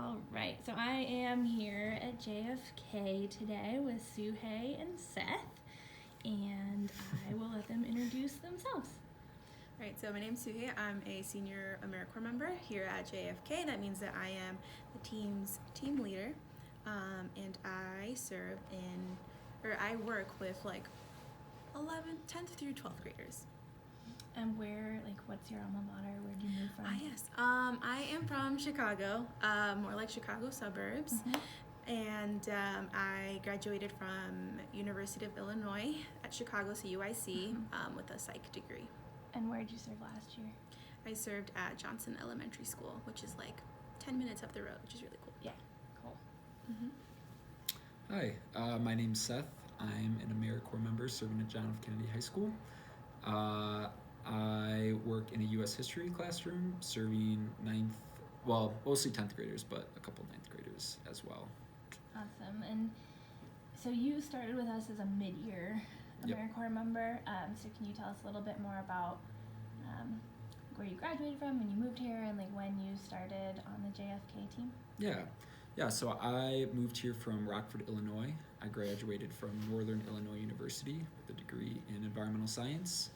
All right, so I am here at JFK today with Sujey and Seth, and I will let them introduce themselves. Right, so my name's Sujey. I'm a senior AmeriCorps member here at JFK. That means that I am the team's team leader, and I I work with 10th through 12th graders. And what's your alma mater? Where'd you move from? Yes. I am from Chicago, more like Chicago suburbs. Mm-hmm. And I graduated from University of Illinois at Chicago, so UIC, with a psych degree. And where did you serve last year? I served at Johnson Elementary School, which is 10 minutes up the road, which is really cool. Yeah, cool. Mm-hmm. Hi, my name's Seth. I'm an AmeriCorps member serving at John F. Kennedy High School. I work in a U.S. history classroom serving mostly 10th graders, but a couple 9th graders as well. Awesome. And so you started with us as a mid-year AmeriCorps member. So can you tell us a little bit more about where you graduated from, when you moved here, and when you started on the JFK team? Yeah. So I moved here from Rockford, Illinois. I graduated from Northern Illinois University with a degree in environmental science.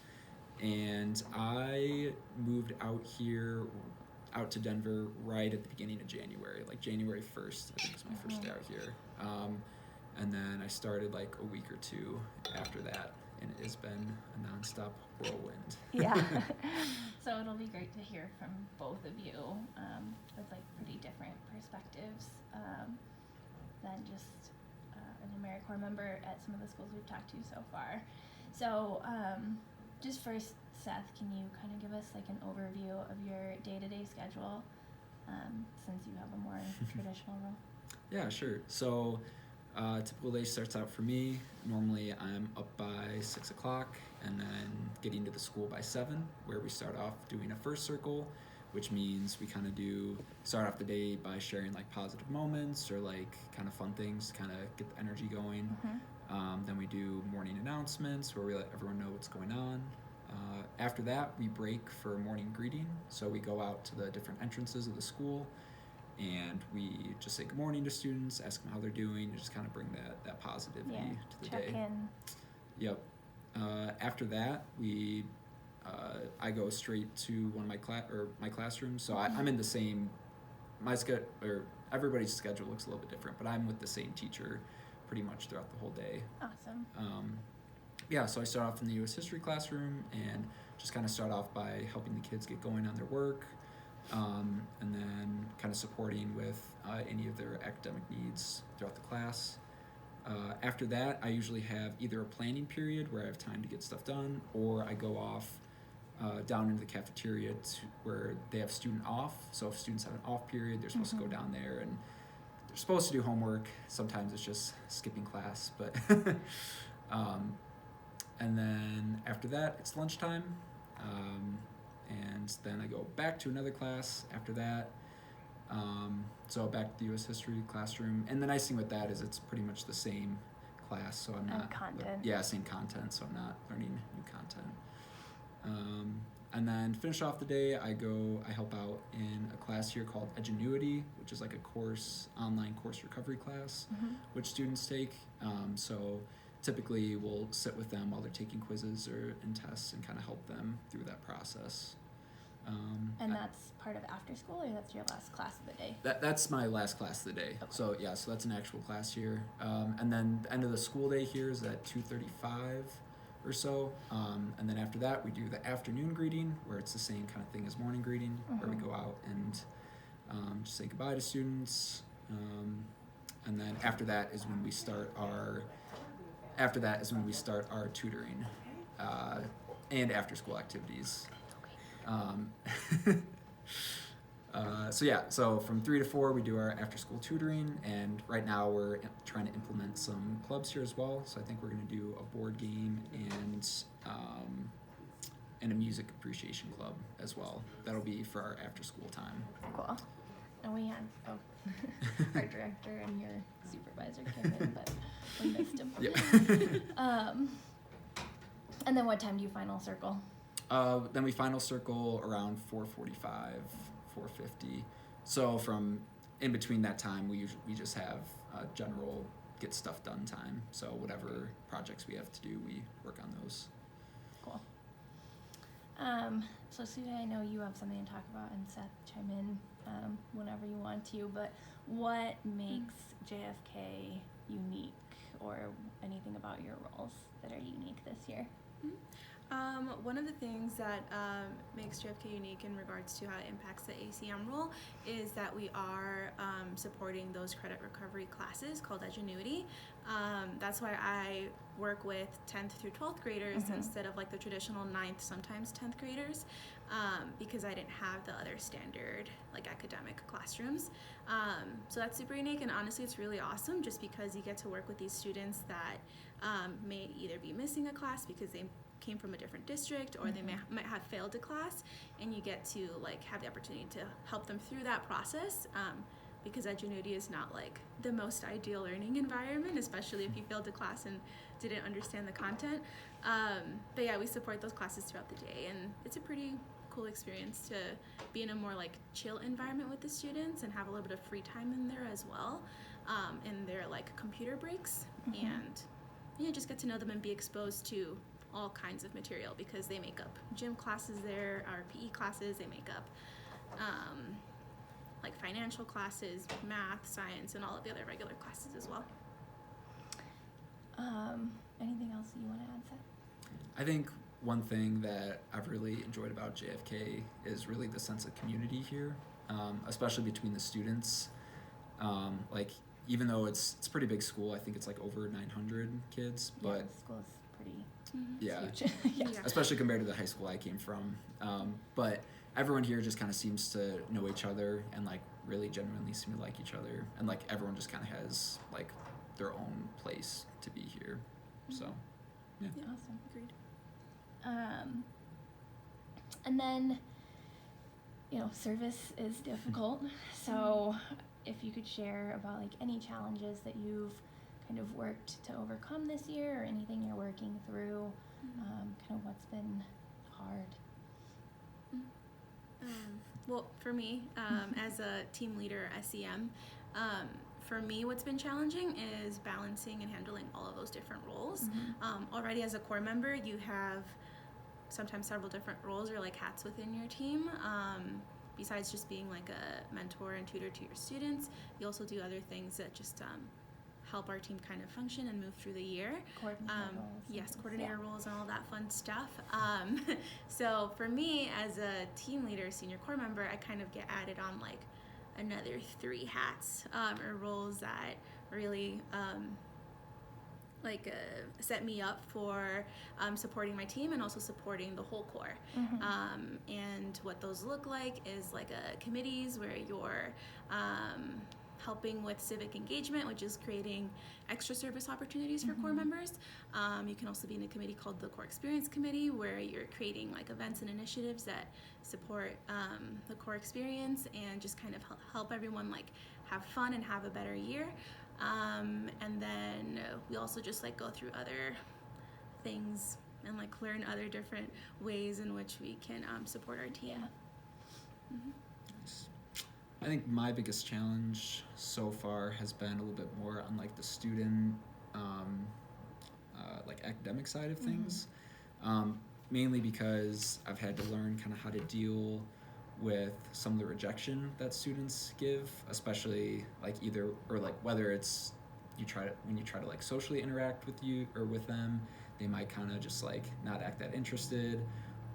And I moved out to Denver right at the beginning of January, January 1st, I think was my first day out here. And then I started a week or two after that, and it has been a nonstop whirlwind. Yeah. So it'll be great to hear from both of you with pretty different perspectives than just an AmeriCorps member at some of the schools we've talked to so far. So just first, Seth, can you kind of give us an overview of your day-to-day schedule since you have a more traditional role? Yeah, sure. So typical day starts out for me. Normally I'm up by 6 o'clock and then getting to the school by 7, where we start off doing a first circle, which means we kind of start off the day by sharing positive moments or kind of fun things to kind of get the energy going. Then we do morning announcements where we let everyone know what's going on. After that, we break for morning greeting. So we go out to the different entrances of the school and we just say good morning to students, ask them how they're doing, and just kind of bring that positivity to the check day. In. Yep. After that, I go straight to one of my classrooms. So I'm in the same, everybody's schedule looks a little bit different, but I'm with the same teacher pretty much throughout the whole day. Awesome. So I start off in the U.S. history classroom and just kind of start off by helping the kids get going on their work, and then kind of supporting with any of their academic needs throughout the class. After that, I usually have either a planning period where I have time to get stuff done, or I go off down into the cafeteria where they have student off. So if students have an off period, they're supposed to go down there and they're supposed to do homework. Sometimes it's just skipping class, but and then after that, it's lunchtime, and then I go back to another class after that. So back to the U.S. history classroom, and the nice thing with that is it's pretty much the same class, so I'm not same content, so I'm not learning new content. And then finish off the day, I help out in a class here called Edgenuity, which is a online course recovery class, which students take. So typically we'll sit with them while they're taking quizzes and tests and kind of help them through that process. And that's part of after school, or that's your last class of the day? That's my last class of the day. Okay. So that's an actual class here. And then the end of the school day here is at 2:35 or so. And then after that, we do the afternoon greeting, where it's the same kind of thing as morning greeting, where we go out and just say goodbye to students. And then after that is when we start our tutoring and after school activities. So from 3 to 4 we do our after school tutoring, and right now we're trying to implement some clubs here as well. So I think we're going to do a board game and a music appreciation club as well. That'll be for our after school time. Cool. And we had our director and your supervisor came in, but we missed him. Yeah. And then what time do you final circle? Then we final circle around 4:45, 4:50. So in between that time, we just have general get stuff done time. So whatever projects we have to do, we work on those. Cool. So Sujey, I know you have something to talk about, and Seth, chime in whenever you want to, but what makes JFK unique, or anything about your roles that are unique this year? One of the things that makes JFK unique in regards to how it impacts the ACM role is that we are supporting those credit recovery classes called Edgenuity. That's why I work with 10th through 12th graders instead of like the traditional 9th, sometimes 10th graders, because I didn't have the other standard like academic classrooms. So that's super unique, and honestly it's really awesome just because you get to work with these students that may either be missing a class because they came from a different district, or they might have failed a class, and you get to like have the opportunity to help them through that process, because Edgenuity is not like the most ideal learning environment, especially if you failed a class and didn't understand the content. But yeah, we support those classes throughout the day, and it's a pretty cool experience to be in a more like chill environment with the students and have a little bit of free time in there as well, in their like computer breaks, and just get to know them and be exposed to all kinds of material, because they make up gym classes there, our PE classes, they make up like financial classes, math, science, and all of the other regular classes as well. Anything else you want to add, Seth? I think one thing that I've really enjoyed about JFK is really the sense of community here, especially between the students. Like, even though it's a pretty big school, I think it's like over 900 kids, but the school is pretty yeah, huge. especially compared to the high school I came from. But everyone here just kind of seems to know each other and like really genuinely seem to like each other, and like everyone just kind of has like their own place to be here. So yeah. Awesome. Agreed. And then, service is difficult. So if you could share about like any challenges that you've kind of worked to overcome this year, or anything you're working through, kind of what's been hard. Well, for me, as a team leader, SEM, for me, what's been challenging is balancing and handling all of those different roles. Already as a core member, you have sometimes several different roles or like hats within your team. Besides just being like a mentor and tutor to your students, you also do other things that just help our team kind of function and move through the year. Coordinator roles and all that fun stuff. So for me, as a team leader, senior core member, I kind of get added on like another 3 hats or roles that really set me up for supporting my team and also supporting the whole core. And what those look like is like committees where you're helping with civic engagement, which is creating extra service opportunities for core members. You can also be in a committee called the Core Experience Committee, where you're creating like events and initiatives that support the core experience and just kind of help everyone like have fun and have a better year. And then we also just like go through other things and like learn other different ways in which we can support our team. Nice. I think my biggest challenge so far has been a little bit more on like the student like academic side of things, mainly because I've had to learn kind of how to deal with some of the rejection that students give, especially like either or like whether it's when you try to like socially interact with you or with them, they might kind of just like not act that interested,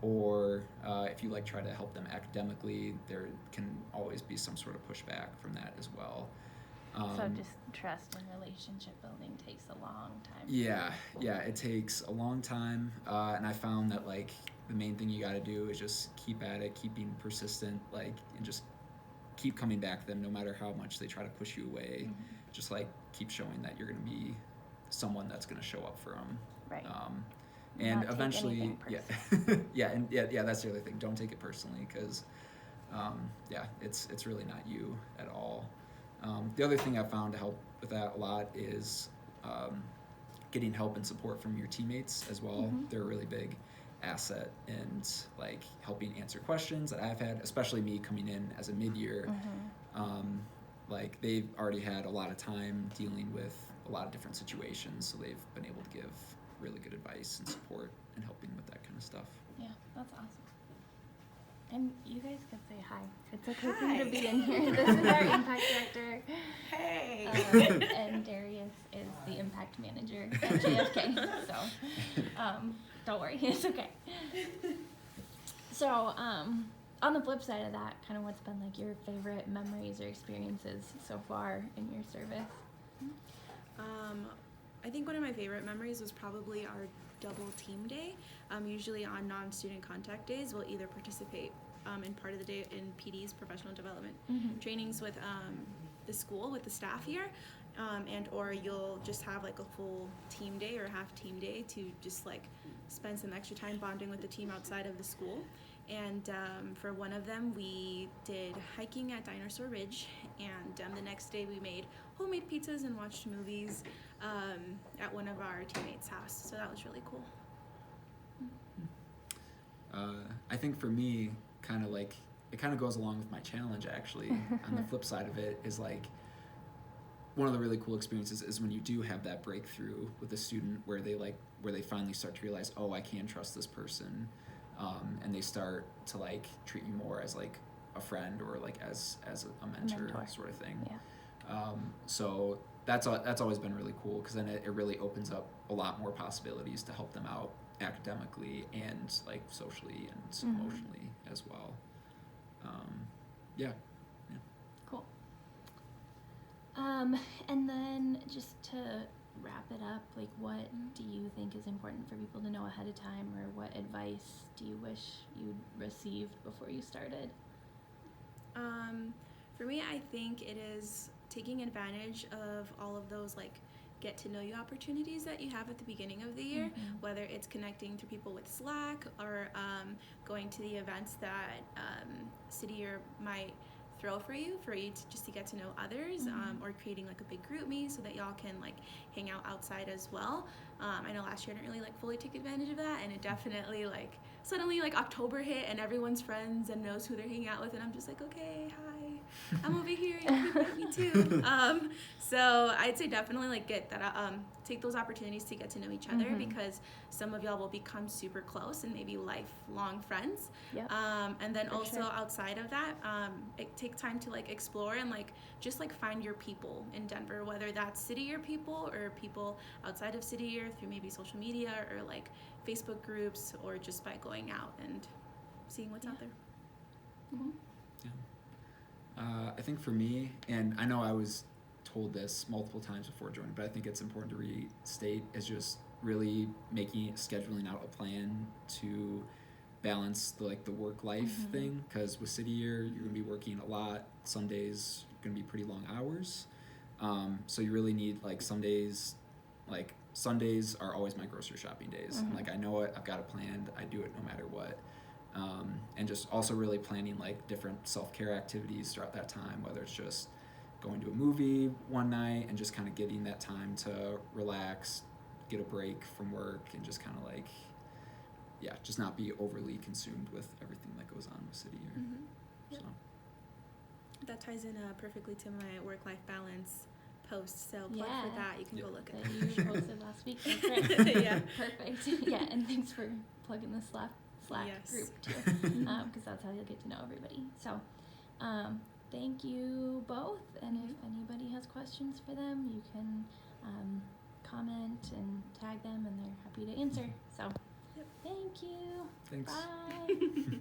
or if you like try to help them academically, there can always be some sort of pushback from that as well. So just trust and relationship building takes a long time. Yeah, it takes a long time, and I found that like the main thing you got to do is just keep at it, keep being persistent, like, and just keep coming back to them no matter how much they try to push you away. Just like keep showing that you're going to be someone that's going to show up for them. Right. And Not eventually, take that's the other thing. Don't take it personally, because it's really not you at all. The other thing I found to help with that a lot is getting help and support from your teammates as well. They're a really big asset in like helping answer questions that I've had, especially me coming in as a mid-year. like they've already had a lot of time dealing with a lot of different situations, so they've been able to give really good advice and support and helping with that kind of stuff. Yeah, that's awesome. And you guys could say hi. It's a cool thing to be in here. This is our impact director. Hey. And Darius is the impact manager at JFK. So don't worry, it's okay. So on the flip side of that, kind of what's been like your favorite memories or experiences so far in your service? I think one of my favorite memories was probably our double team day. Usually on non-student contact days, we'll either participate in part of the day in PD's professional development trainings with the school, with the staff here, and or you'll just have like a full team day or half team day to just like spend some extra time bonding with the team outside of the school. And for one of them, we did hiking at Dinosaur Ridge, and the next day we made homemade pizzas and watched movies at one of our teammates' house. So that was really cool. I think for me, kind of like, it kind of goes along with my challenge actually. On the flip side of it is like, one of the really cool experiences is when you do have that breakthrough with a student where they finally start to realize, oh, I can trust this person. And they start to like treat you more as like a friend or like as a mentor sort of thing. Yeah. So that's always been really cool, because then it really opens up a lot more possibilities to help them out academically and like socially and emotionally as well. Yeah. Cool. And then just to wrap it up, like what do you think is important for people to know ahead of time, or what advice do you wish you'd received before you started? For me, I think it is taking advantage of all of those like get to know you opportunities that you have at the beginning of the year, whether it's connecting to people with Slack or going to the events that City Year might throw for you to get to know others, or creating like a big group meet so that y'all can like hang out outside as well. I know last year I didn't really like fully take advantage of that, and it definitely like suddenly like October hit and everyone's friends and knows who they're hanging out with, and I'm just like, okay, hi, I'm over here, you can invite me too. So I'd say definitely like get that take those opportunities to get to know each other, because some of y'all will become super close and maybe lifelong friends. Yep. And then For also sure. outside of that, take time to like explore and like just like find your people in Denver, whether that's City Year people or people outside of City Year through maybe social media or like Facebook groups, or just by going out and seeing what's out there. I think for me, and I know I was told this multiple times before joining, but I think it's important to restate, is just really scheduling out a plan to balance the work-life thing, because with City Year, you're going to be working a lot. Some days are going to be pretty long hours. So you really need, like, Sundays are always my grocery shopping days. Like, I know it, I've got it planned, I do it no matter what. And just also really planning, like, different self-care activities throughout that time, whether it's just going to a movie one night and just kind of getting that time to relax, get a break from work, and just kind of like, yeah, just not be overly consumed with everything that goes on with City Year. Yep. So. That ties in perfectly to my work-life balance post, so plug for that. You can go look at that it. you posted last week. That's right. Yeah. Perfect. Yeah, and thanks for plugging the Slack Yes. group too, because that's how you'll get to know everybody. So, thank you both. And if anybody has questions for them, you can comment and tag them, and they're happy to answer. So, Yep. thank you. Thanks. Bye.